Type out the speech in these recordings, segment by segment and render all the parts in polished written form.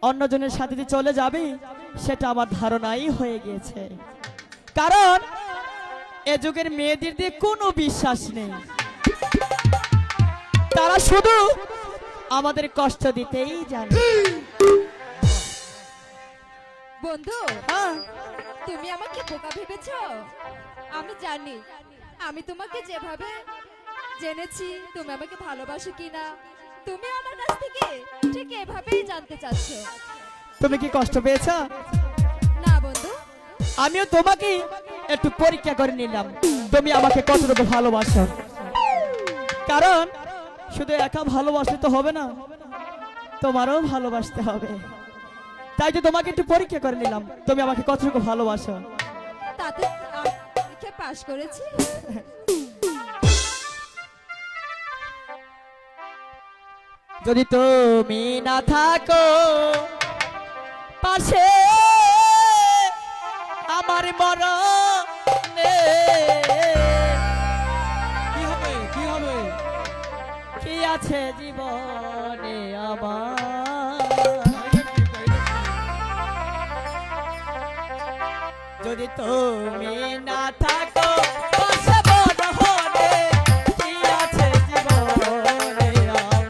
অন্যজনের সাথে যে চলে যাবে সেটা আমার ধারণাই হয়ে গিয়েছে। কারণ এ যুগের মেয়েদের দিয়ে কোনো বিশ্বাস নেই, তারা শুধু আমাদের কষ্ট দিতেই জানে। বন্ধু, হ্যাঁ, তুমি আমাকে বোকা ভেবেছো? আমি জানি আমি তোমাকে যেভাবে জেনেছি তুমি আমাকে ভালোবাসো কিনা, তুমি আমার কাছ থেকে ঠিক এভাবেই জানতে চাচ্ছ। তুমি কি কষ্ট পেয়েছো? না বন্ধু, আমিও তোমাকে একটু পরীক্ষা করে নিলাম তুমি আমাকে কতটুকু ভালোবাসো। কারণ শুধু একা ভালোবাসলে তো হবে না, তোমারও ভালোবাসতে হবে। তাই তো তোমাকে একটু পরীক্ষা করে নিলাম তুমি আমাকে কতটুকু ভালোবাসো। তাতে আমি পরীক্ষায় পাশ করেছি। যদি তুমি না থাকো পাশে আমার মরণে কি হবে কি হবে? কি আছে জীবনে আমার। যদি তুমি না থাকো পাশে মরণে কি আছে জীবনে আমার।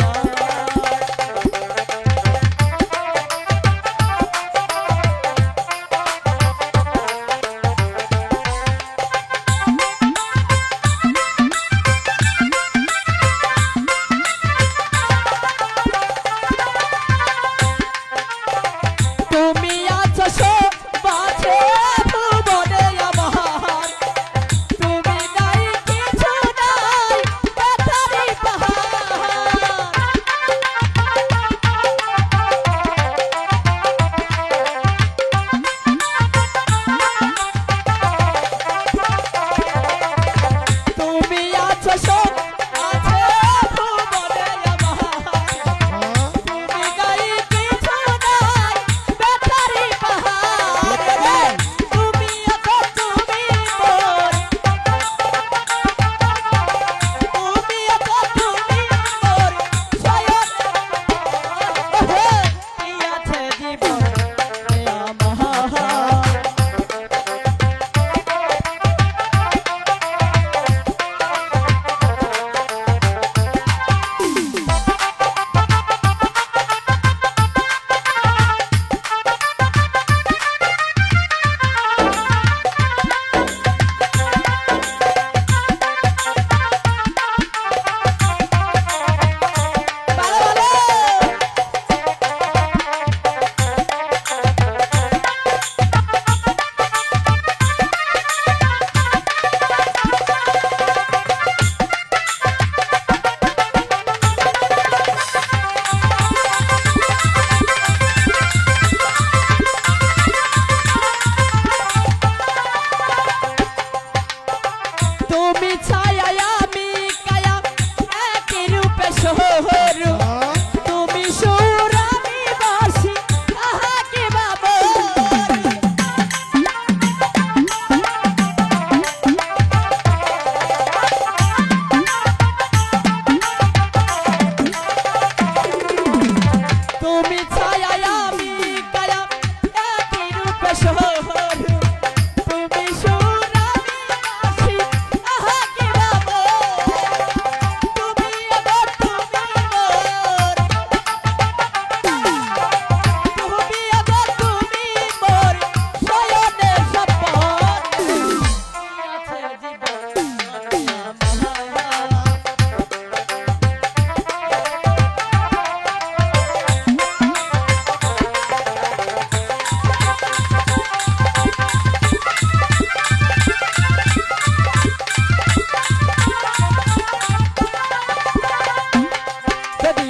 তুমি আছো সব বাঁচে ভুবনে আমার, তুমি নাই কিছু নাই ব্যথারি পাহাড়। তুমি আছো সব আছে ভুবনে আমার, তুমি নাই কিছু নাই ব্যথারি পাহাড়। তুমি আছো তুমি মোর, তুমি আছো তুমি মোর শয়ন। কি আছে জীবনে আমার। ভালো ভালো তুমি ছায়া আমি কায়া একই রূপে শহর। তুমি সুর আমি বাসি কাহাকে বাবর। তুমি ছায়া আমি কায়া একই রূপে শহর। তুমি সুর আমি বাসি কাহাকে বাবর। তুমি আমার তুমি মোর, তুমি আমার তুমি মোর শয়নের সপন। কি আছে জীবনে আমার। যদি